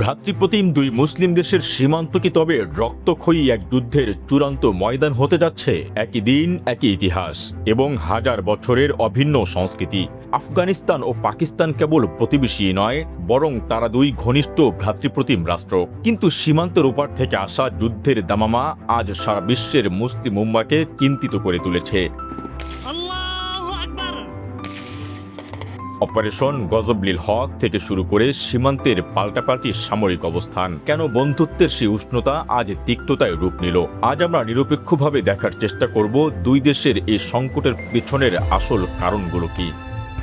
ভ্রাতৃপ্রতিম দুই মুসলিম দেশের সীমান্ত কি তবে রক্তক্ষয়ী এক যুদ্ধের চূড়ান্ত ময়দান হতে যাচ্ছে? একই দিন, একই ইতিহাস এবং হাজার বছরের অভিন্ন সংস্কৃতি। আফগানিস্তান ও পাকিস্তান কেবল প্রতিবেশী নয়, বরং তারা দুই ঘনিষ্ঠ ভ্রাতৃপ্রতিম রাষ্ট্র। কিন্তু সীমান্তের ওপার থেকে আসা যুদ্ধের দামামা আজ সারা বিশ্বের মুসলিম উম্মাকে চিন্তিত করে তুলেছে। অপারেশন গজবলিল হক থেকে শুরু করে সীমান্তের পাল্টাপাল্টি সামরিক অবস্থান, কেন বন্ধুত্বের সেই উষ্ণতা আজ তিক্ততায় রূপ নিল? আজ আমরা নিরপেক্ষভাবে দেখার চেষ্টা করব দুই দেশের এই সংকটের পেছনের আসল কারণগুলো কি।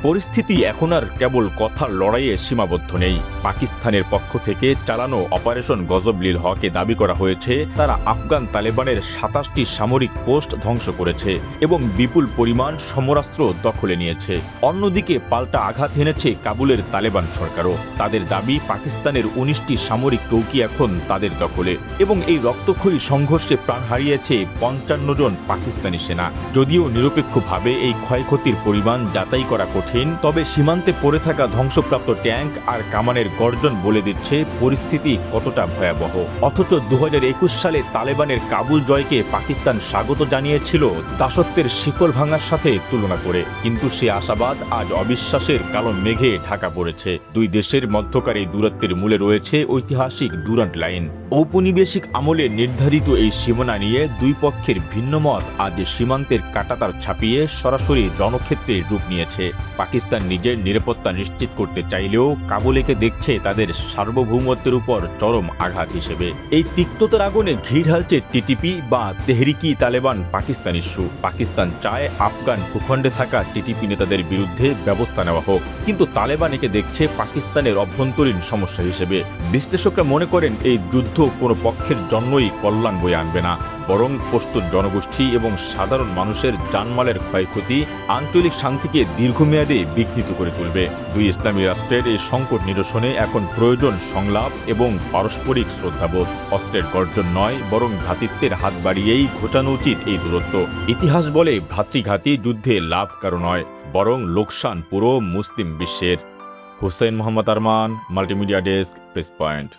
পরিস্থিতি এখন আর কেবল কথার লড়াইয়ে সীমাবদ্ধ নেই। পাকিস্তানের পক্ষ থেকে চালানো অপারেশন গজবলিল হকে দাবি করা হয়েছে তারা আফগান তালেবানের ২৭টি সামরিক পোস্ট ধ্বংস করেছে এবং বিপুল পরিমাণ সমরাস্ত্র দখলে নিয়েছে। অন্যদিকে পাল্টা আঘাত হেনেছে কাবুলের তালেবান সরকারও। তাদের দাবি পাকিস্তানের ১৯টি সামরিক চৌকি এখন তাদের দখলে এবং এই রক্তক্ষয়ী সংঘর্ষে প্রাণ হারিয়েছে ৫৫ জন পাকিস্তানি সেনা। যদিও নিরপেক্ষভাবে এই ক্ষয়ক্ষতির পরিমাণ যাচাই করা কঠিন, তবে সীমান্তে পড়ে থাকা ধ্বংসপ্রাপ্ত ট্যাঙ্ক আর কামানের গর্জন বলে দিচ্ছে পরিস্থিতি কতটা ভয়াবহ। অথচ ২০২১ সালে তালেবানের কাবুল জয়কে পাকিস্তান স্বাগত জানিয়েছিল দাসত্বের শিকল ভাঙার সাথে তুলনা করে, কিন্তু সে আশাবাদ আজ অবিশ্বাসের কালো মেঘে ঢাকা পড়েছে। দুই দেশের মধ্যকার এই দূরত্বের মূলে রয়েছে ঐতিহাসিক ডুরান্ট লাইন। ঔপনিবেশিক আমলে নির্ধারিত এই সীমানা নিয়ে দুই পক্ষের ভিন্ন মত আজ সীমান্তের কাঁটাতার ছাপিয়ে সরাসরি রণক্ষেত্রে রূপ নিয়েছে। পাকিস্তান নিজের নিরাপত্তা নিশ্চিত করতে চাইলেও কাবুলকে দেখছে তাদের সার্বভৌমত্বের উপর চরম আঘাত হিসেবে। এই তিক্ততার আগুনে ঘি ঢালছে টিটিপি বা তেহরিকি তালেবান পাকিস্তান ইস্যু। পাকিস্তান চায় আফগান ভূখণ্ডে থাকা টিটিপি নেতাদের বিরুদ্ধে ব্যবস্থা নেওয়া হোক, কিন্তু তালেবান একে দেখছে পাকিস্তানের অভ্যন্তরীণ সমস্যা হিসেবে। বিশ্লেষকরা মনে করেন এই যুদ্ধ কোনো পক্ষের জন্যই কল্যাণ বয়ে আনবে না, বরং প্রস্তুত জনগোষ্ঠী এবং সাধারণ মানুষের জানমালের ক্ষয়ক্ষতি আঞ্চলিক শান্তিকে দীর্ঘমেয়াদে বিঘ্নিত করে তুলবে। দুই ইসলামী রাষ্ট্রের এই সংকট নিরসনে এখন প্রয়োজন সংলাপ এবং পারস্পরিক শ্রদ্ধাবোধ। অস্ত্রের গর্জন নয়, বরং ভ্রাতৃত্বের হাত বাড়িয়েই ঘোচানো উচিত এই দূরত্ব। ইতিহাস বলে ভ্রাতৃঘাতী যুদ্ধে লাভ কারো নয়, বরং লোকসান পুরো মুসলিম বিশ্বের। Hussain Mohammad Arman, multimedia desk, press point.